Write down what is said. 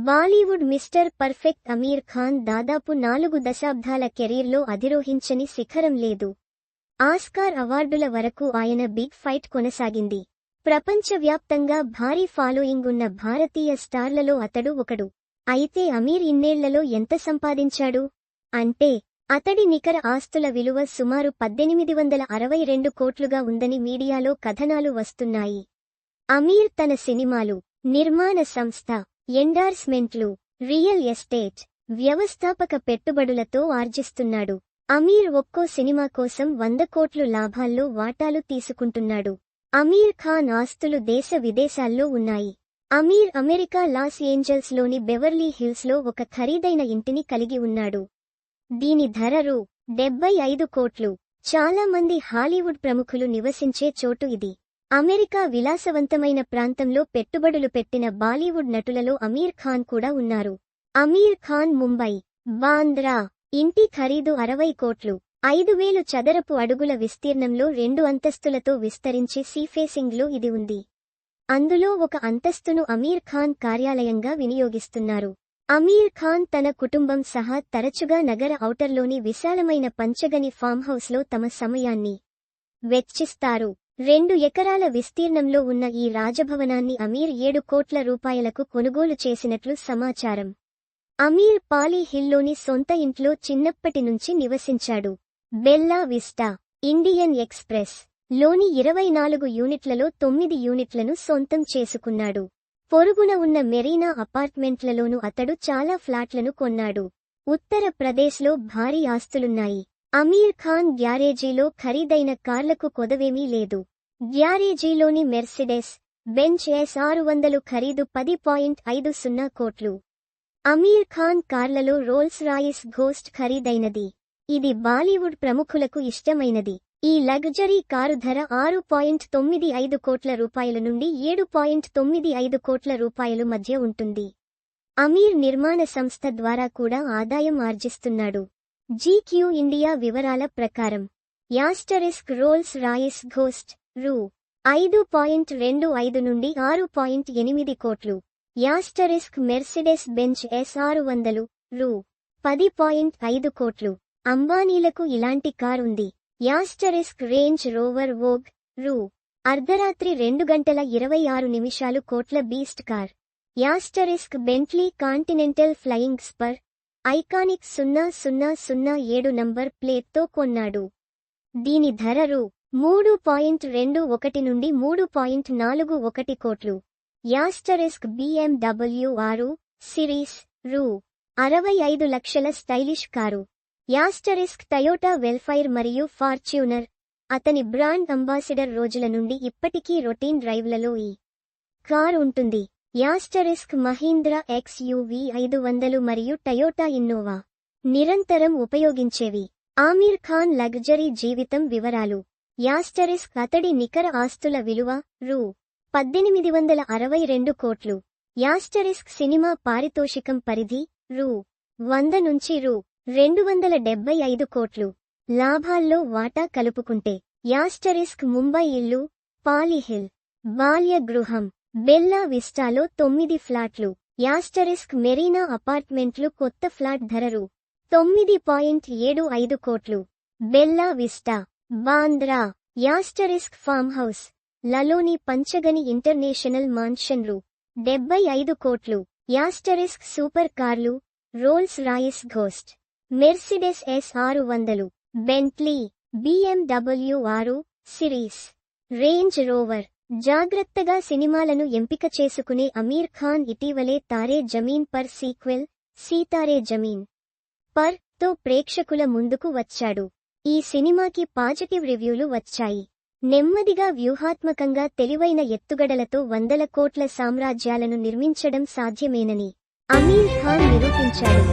Bollywood mister perfect Aamir Khan దాదాపు 4 దశాబ్దాల కెరీర్లో అధిరోహించని శిఖరం లేదు. ఆస్కార్ అవార్డుల వరకు ఆయన బిగ్ ఫైట్ కొనసాగింది. ప్రపంచవ్యాప్తంగా భారీ ఫాలోయింగ్ ఉన్న భారతీయ స్టార్లలో అతడు ఒకడు. అయితే అమీర్ ఇన్నేళ్లలో ఎంత సంపాదించాడు అంటే, అతడి నికర ఆస్తుల విలువ సుమారు 1862 కోట్లుగా ఉందని మీడియాలో కథనాలు వస్తున్నాయి. అమీర్ తన సినిమాలు, నిర్మాణ సంస్థ, ఎండార్స్మెంట్లు, రియల్ ఎస్టేట్, వ్యవస్థాపక పెట్టుబడులతో ఆర్జిస్తున్నాడు. అమీర్ ఒక్కో సినిమా కోసం 100 కోట్లు లాభాల్లో వాటాలు తీసుకుంటున్నాడు. అమీర్ ఖాన్ ఆస్తులు దేశ విదేశాల్లో ఉన్నాయి. అమీర్ అమెరికా లాస్ ఏంజల్స్లోని బెవర్లీ హిల్స్లో ఒక ఖరీదైన ఇంటిని కలిగి ఉన్నాడు. దీని ధర రూ. 75 కోట్లు. చాలా మంది హాలీవుడ్ ప్రముఖులు నివసించే చోటు ఇది. అమెరికా విలాసవంతమైన ప్రాంతంలో పెట్టుబడులు పెట్టిన బాలీవుడ్ నటులలో అమీర్ ఖాన్ కూడా ఉన్నారు. అమీర్ ఖాన్ ముంబై, బాంద్రా ఇంటి ఖరీదు 60 కోట్లు. 5000 చదరపు అడుగుల విస్తీర్ణంలో 2 అంతస్తులతో విస్తరించి సీఫేసింగ్లో ఇది ఉంది. అందులో ఒక అంతస్తును అమీర్ ఖాన్ కార్యాలయంగా వినియోగిస్తున్నారు. అమీర్ ఖాన్ తన కుటుంబం సహా తరచుగా నగర ఔటర్లోని విశాలమైన పంచగని ఫామ్హౌస్లో తమ సమయాన్ని వెచ్చిస్తారు. 2 ఎకరాల విస్తీర్ణంలో ఉన్న ఈ రాజభవనాన్ని అమీర్ 7 కోట్ల రూపాయలకు కొనుగోలు చేసినట్లు సమాచారం. అమీర్ పాలీ హిల్లోని సొంత ఇంట్లో చిన్నప్పటి నుంచి నివసించాడు. బెల్లా విస్టా, ఇండియన్ ఎక్స్ప్రెస్ లోని 24 యూనిట్లలో 9 యూనిట్లను సొంతం చేసుకున్నాడు. పొరుగున ఉన్న మెరీనా అపార్ట్మెంట్లలోనూ అతడు చాలా ఫ్లాట్లను కొన్నాడు. ఉత్తర ప్రదేశ్లో భారీ ఆస్తులున్నాయి. అమీర్ ఖాన్ గ్యారేజీలో ఖరీదైన కార్లకు కొదవేమీ లేదు. గ్యారేజీలోని మెర్సిడెస్ బెంజ్ S600 ఖరీదు 10.50 కోట్లు. అమీర్ ఖాన్ కార్లలో రోల్స్ రాయిస్ ఘోస్ట్ ఖరీదైనది. ఇది బాలీవుడ్ ప్రముఖులకు ఇష్టమైనది. ఈ లగ్జరీ కారు ధర 6.95 కోట్ల రూపాయల నుండి 7.95 కోట్ల రూపాయలు మధ్య ఉంటుంది. అమీర్ నిర్మాణ సంస్థ ద్వారా కూడా ఆదాయం ఆర్జిస్తున్నాడు. GQ ఇండియా వివరాల ప్రకారం యాస్టరిస్క్ రోల్స్ రాయిస్ ఘోస్ట్ రూ. 5.25 నుండి 6.8 కోట్లు. యాస్టరిస్క్ మెర్సిడెస్ బెంజ్ S600 రూ. 10.5 కోట్లు. అంబానీలకు ఇలాంటి కార్ ఉంది. యాస్టరిస్క్ రేంజ్ రోవర్ వోగ్ రూ. అర్ధరాత్రి 2:26 కోట్ల beast car. Asterisk Bentley Continental Flying Spur iconic 0007 number ప్లేట్తో కొన్నాడు. దీని ధర రూ. 3.21 నుండి 3.41 కోట్లు. యాస్టరిస్క్ BMW 6 సిరీస్ రూ. 65 లక్షల stylish car. Asterisk Toyota welfare మరియు ఫార్చ్యూనర్ అతని బ్రాండ్ అంబాసిడర్ రోజుల నుండి ఇప్పటికీ రొటీన్ డ్రైవ్లలో ఈ కార్ ఉంటుంది. యాస్టరిస్క్ మహీంద్రా XUV 500 మరియు టయోటా ఇన్నోవా నిరంతరం ఉపయోగించేవి. ఆమీర్ ఖాన్ లగ్జరీ జీవితం వివరాలు. యాస్టరిస్క్ అతడి నికర ఆస్తుల విలువ రూ. 1862 కోట్లు. యాస్టరిస్క్ సినిమా పారితోషికం పరిధి రూ. 100 నుంచి రూ. 275 కోట్లు. లాభాల్లో వాటా కలుపుకుంటే యాస్టరిస్క్ ముంబై ఇల్లు, పాలీహిల్, బాల్య గృహం, బెల్లా విస్టాలో 9 ఫ్లాట్లు. యాస్టరిస్క్ మెరీనా అపార్ట్మెంట్లు కొత్త ఫ్లాట్ ధర రూ. 9.75 కోట్లు. Bella Vista, Bandra. Asterisk farm house లలోని పంచగని ఇంటర్నేషనల్ మాన్షన్ రూ. 75 కోట్లు. యాస్టరిస్క్ సూపర్ కార్లు, Rolls Royce Ghost, Mercedes S600, Bentley, BMW 6 series, Range Rover. జాగ్రత్తగా సినిమాలను ఎంపిక చేసుకునే అమీర్ ఖాన్ ఇటీవలే తారే జమీన్ పర్ సీక్వెల్ సీతారే జమీన్ పర్ తో ప్రేక్షకుల ముందుకు వచ్చాడు. ఈ సినిమాకి పాజిటివ్ రివ్యూలు వచ్చాయి. నెమ్మదిగా వ్యూహాత్మకంగా తెలివైన ఎత్తుగడలతో 100 కోట్ల సామ్రాజ్యాలను నిర్మించడం సాధ్యమేనని అమీర్ ఖాన్ నిరూపించాడు.